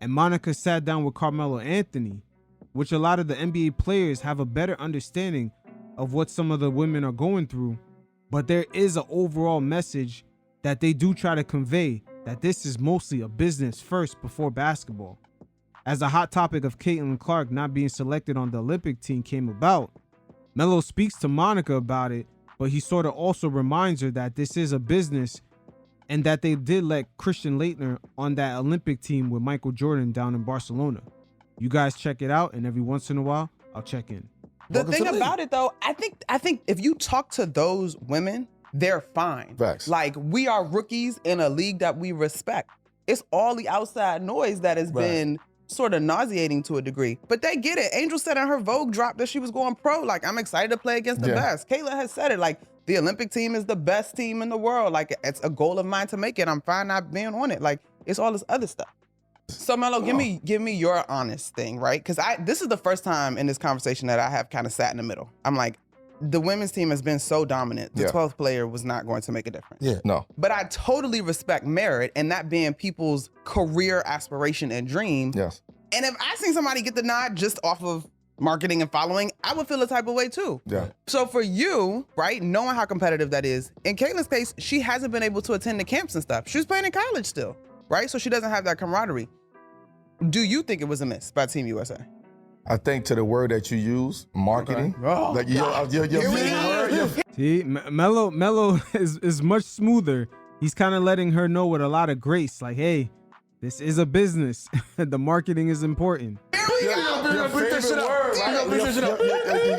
and Monica sat down with Carmelo Anthony, which a lot of the NBA players have a better understanding of what some of the women are going through, but there is an overall message that they do try to convey that this is mostly a business first before basketball. As the hot topic of Caitlin Clark not being selected on the Olympic team came about, Melo speaks to Monica about it, but he sort of also reminds her that this is a business and that they did let Christian Laettner on that Olympic team with Michael Jordan down in Barcelona. You guys check it out, and every once in a while, I'll check in. The thing about it, though, I think if you talk to those women, they're fine. Facts. Like, we are rookies in a league that we respect. It's all the outside noise that has been sort of nauseating to a degree. But they get it. Angel said in her Vogue drop that she was going pro. Like, I'm excited to play against the best. Kayla has said it. Like, the Olympic team is the best team in the world. Like, it's a goal of mine to make it. I'm fine not being on it. Like, it's all this other stuff. So Melo, give me your honest thing, right? Because this is the first time in this conversation that I have kind of sat in the middle. I'm like, the women's team has been so dominant. The 12th player was not going to make a difference. Yeah. No. But I totally respect merit and that being people's career aspiration and dream. Yes. And if I seen somebody get the nod just off of marketing and following, I would feel a type of way too. Yeah. So for you, right, knowing how competitive that is, in Caitlin's case, she hasn't been able to attend the camps and stuff. She was playing in college still, right? So she doesn't have that camaraderie. Do you think it was a miss by Team USA? I think to the word that you use, marketing. Okay. Oh, like your favorite word. See, Melo is much smoother. He's kind of letting her know with a lot of grace, like, hey, this is a business. The marketing is important.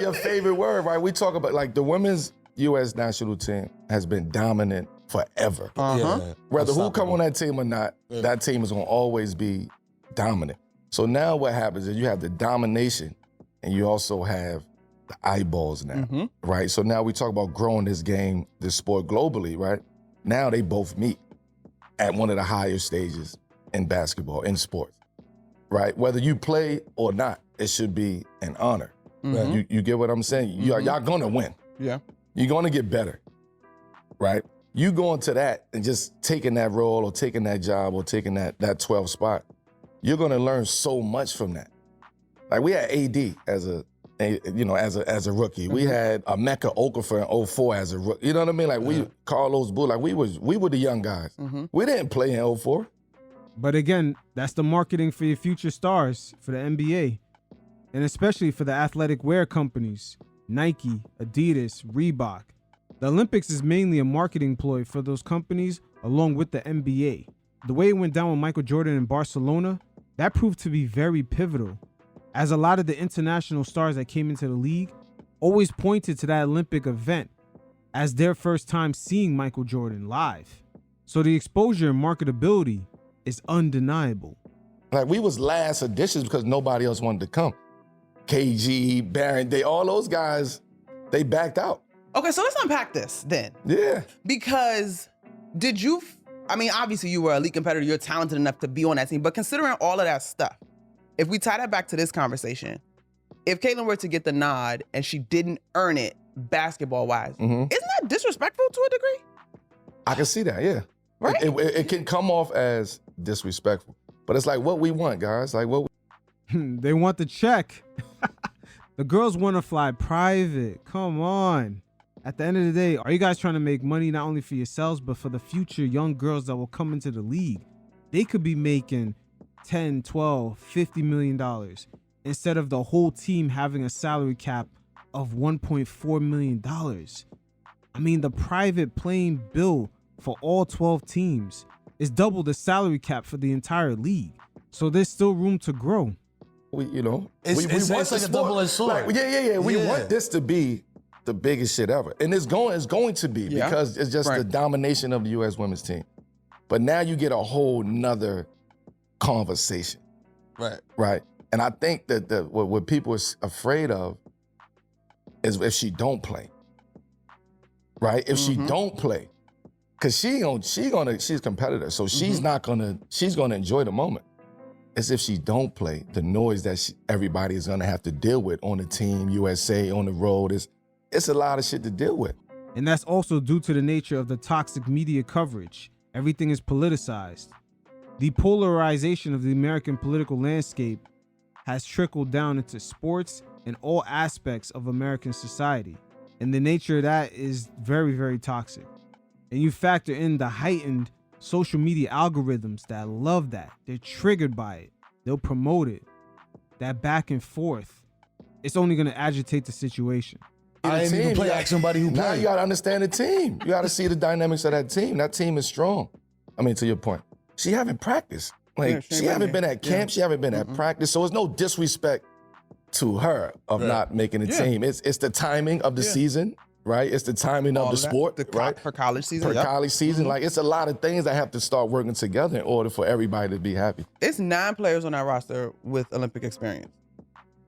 Your favorite word, right? We talk about, like, the women's U.S. national team has been dominant forever. Whether who come on that team or not, that team is going to always be dominant. So now what happens is you have the domination and you also have the eyeballs now, right? So now we talk about growing this game, this sport globally, right? Now they both meet at one of the higher stages in basketball, in sports, right? Whether you play or not, it should be an honor. You get what I'm saying? Y'all gonna win. Yeah. You're gonna get better, right? You going to that and just taking that role or taking that job or taking that 12 spot, you're gonna learn so much from that. Like, we had AD as a rookie. We had a Mecca Okafor in 04 as a rookie. You know what I mean? Like, we Carlos Bull, like we were the young guys. We didn't play in 04. But again, that's the marketing for your future stars for the NBA, and especially for the athletic wear companies, Nike, Adidas, Reebok. The Olympics is mainly a marketing ploy for those companies along with the NBA. The way it went down with Michael Jordan in Barcelona, that proved to be very pivotal, as a lot of the international stars that came into the league always pointed to that Olympic event as their first time seeing Michael Jordan live. So the exposure and marketability is undeniable. Like, we was last editions because nobody else wanted to come. KG, Barron, all those guys, they backed out. Okay, so let's unpack this then. Yeah. Because obviously you were an elite competitor, you're talented enough to be on that team, but considering all of that stuff, if we tie that back to this conversation, if Caitlin were to get the nod and she didn't earn it basketball-wise, isn't that disrespectful to a degree? I can see that, yeah. Right? It can come off as disrespectful, but it's like what we want, guys. Like, what They want the check. The girls want to fly private. Come on. At the end of the day, are you guys trying to make money not only for yourselves, but for the future young girls that will come into the league? They could be making $10, $12, $50 million instead of the whole team having a salary cap of $1.4 million. I mean, the private plane bill for all 12 teams is double the salary cap for the entire league. So there's still room to grow. we want It's like the a sport. double-edged sword. Like, yeah. We want this to be the biggest shit ever. And it's going to be because it's just the domination of the U.S. women's team. But now you get a whole nother conversation. Right. And I think that what people are afraid of is if she don't play. Right? If she don't play. Because she's a competitor, so she's gonna enjoy the moment. It's if she don't play, the noise that everybody is gonna have to deal with on the team, USA, on the road, it's a lot of shit to deal with. And that's also due to the nature of the toxic media coverage. Everything is politicized. The polarization of the American political landscape has trickled down into sports and all aspects of American society. And the nature of that is very, very toxic. And you factor in the heightened social media algorithms that love that. They're triggered by it. They'll promote it. That back and forth. It's only going to agitate the situation. I ain't even play. Ask somebody who Now played. you got to understand the team. You got to see the dynamics of that team. That team is strong. I mean, to your point, she haven't practiced. Like, she haven't been at camp. She haven't been at practice. So it's no disrespect to her of not making the team. It's the timing of the season, right? It's the timing of the sport, right? For college season. For college season. Like, it's a lot of things that have to start working together in order for everybody to be happy. It's 9 players on that roster with Olympic experience.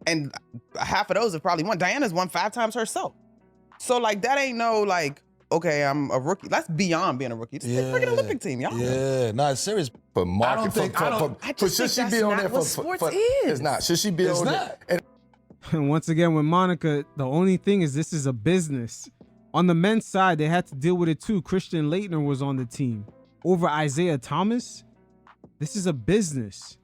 And half of those have probably won. Diana's won 5 times herself. So, like, that ain't no, like, okay, I'm a rookie. That's beyond being a rookie. It's a freaking Olympic team, y'all. Yeah, no, it's serious. For market, should she be on there for sports is. It's not. Should she be on there? And once again, with Monica, the only thing is this is a business. On the men's side, they had to deal with it too. Christian Laettner was on the team over Isaiah Thomas. This is a business.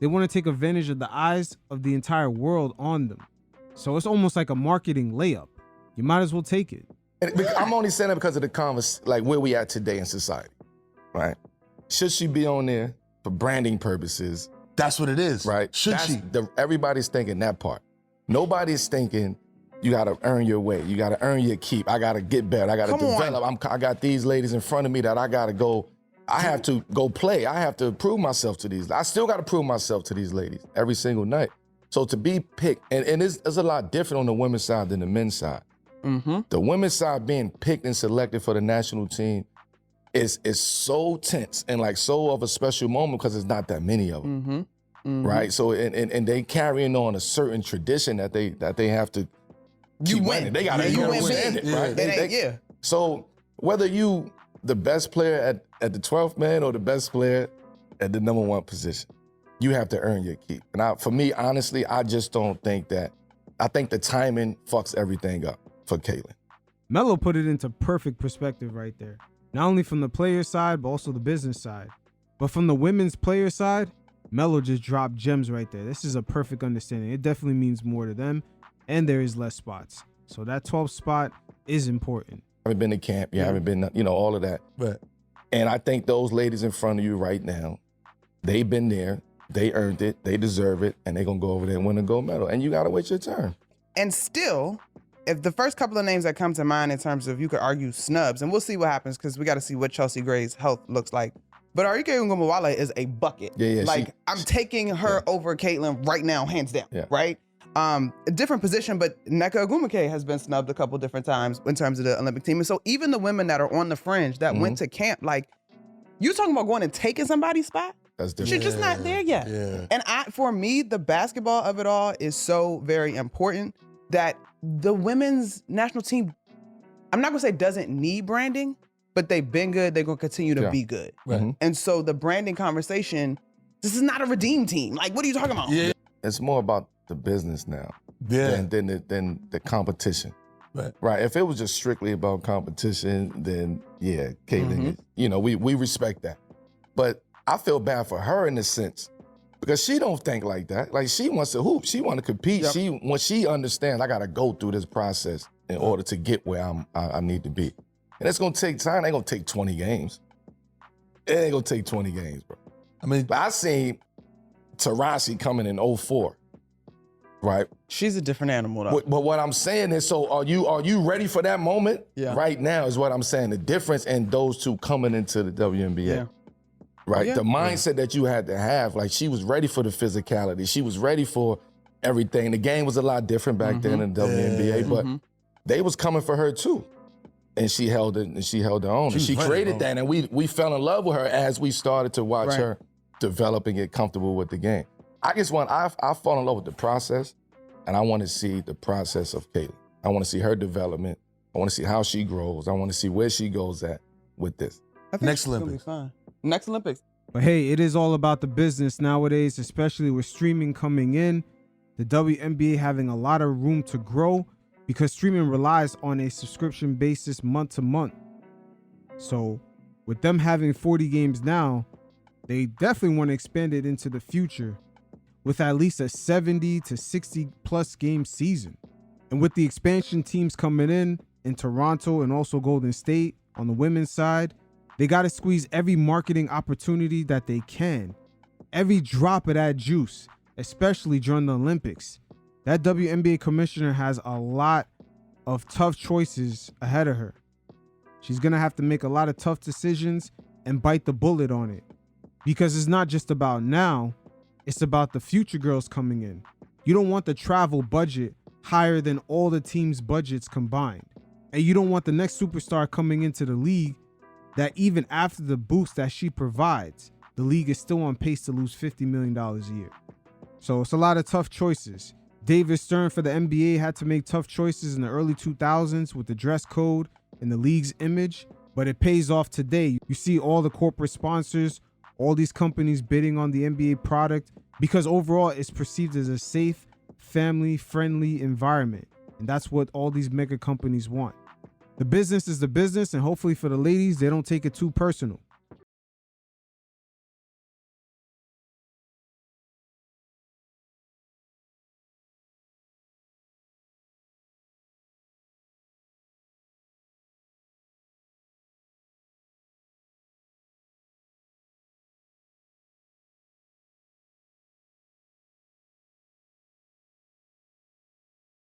They want to take advantage of the eyes of the entire world on them. So it's almost like a marketing layup. You might as well take it. And I'm only saying that because of the like where we at today in society, right? Should she be on there for branding purposes? That's what it is. Right? Should she? Everybody's thinking that part. Nobody's thinking you got to earn your way. You got to earn your keep. I got to get better. I got to develop. I got these ladies in front of me that I got to go. I have to go play. I have to prove myself to these. I still got to prove myself to these ladies every single night. So to be picked, and it's a lot different on the women's side than the men's side. Mm-hmm. The women's side being picked and selected for the national team is so tense and like so of a special moment because there's not that many of them. Mm-hmm. Mm-hmm. Right? So and they carrying on a certain tradition that they have to keep winning. They gotta understand it, right? So whether you the best player at the 12th man or the best player at the number 1 position, you have to earn your keep. And for me, honestly, I just don't think that. I think the timing fucks everything up for Caitlin. Melo put it into perfect perspective right there. Not only from the player side, but also the business side. But from the women's player side, Melo just dropped gems right there. This is a perfect understanding. It definitely means more to them, and there is less spots. So that 12th spot is important. Haven't been to camp. You haven't been, all of that. Right. And I think those ladies in front of you right now, they've been there. They earned it. They deserve it. And they're going to go over there and win a gold medal. And you got to wait your turn. And still, if the first couple of names that come to mind in terms of, you could argue snubs, and we'll see what happens because we got to see what Chelsea Gray's health looks like. But Arike Ngumawala is a bucket. Yeah. Like, I'm taking her over Caitlin right now, hands down, right? A different position, but Nneka Ogwumike has been snubbed a couple different times in terms of the Olympic team. And so even the women that are on the fringe that went to camp, like, you talking about going and taking somebody's spot? That's different. She's just not there yet. Yeah. And for me, the basketball of it all is so very important that the women's national team, I'm not gonna say doesn't need branding, but they've been good. They're gonna continue to be good. Right. And so the branding conversation, this is not a redeem team. Like, what are you talking about? Yeah. It's more about the business now than the competition. Right. If it was just strictly about competition, then Caitlin, we respect that. But I feel bad for her in a sense because she don't think like that. Like, she wants to hoop. She want to compete. When she understands I got to go through this process in order to get where I need to be. And it's going to take time. It ain't going to take 20 games. It ain't going to take 20 games, bro. I mean, I seen Taurasi coming in 04, right? She's a different animal, though. But what I'm saying is, so are you ready for that moment? Yeah. Right now is what I'm saying. The difference in those two coming into the WNBA. Yeah. Right? Yeah. The mindset that you had to have, like, she was ready for the physicality. She was ready for everything. The game was a lot different back then in the WNBA, but they was coming for her too. And she held it, and she held her own. And she created that, and we fell in love with her as we started to watch her develop and get comfortable with the game. I fall in love with the process, and I want to see the process of Caitlin. I want to see her development. I want to see how she grows. I want to see where she goes at with this. I think Next it's gonna Olympics. be fine. Next Olympics. But hey, it is all about the business nowadays, especially with streaming coming in. The WNBA having a lot of room to grow because streaming relies on a subscription basis month to month. So with them having 40 games now, They definitely want to expand it into the future with at least a 70 to 60 plus game season. And with the expansion teams coming in Toronto and also Golden State on the women's side, they got to squeeze every marketing opportunity that they can. Every drop of that juice, especially during the Olympics. That WNBA commissioner has a lot of tough choices ahead of her. She's going to have to make a lot of tough decisions and bite the bullet on it. Because it's not just about now, it's about the future girls coming in. You don't want the travel budget higher than all the teams' budgets combined. And you don't want the next superstar coming into the league that even after the boost that she provides, the league is still on pace to lose $50 million a year. So it's a lot of tough choices. David Stern for the NBA had to make tough choices in the early 2000s with the dress code and the league's image, but it pays off today. You see all the corporate sponsors, all these companies bidding on the NBA product because overall it's perceived as a safe, family-friendly environment. And that's what all these mega companies want. The business is the business, and hopefully for the ladies, they don't take it too personal.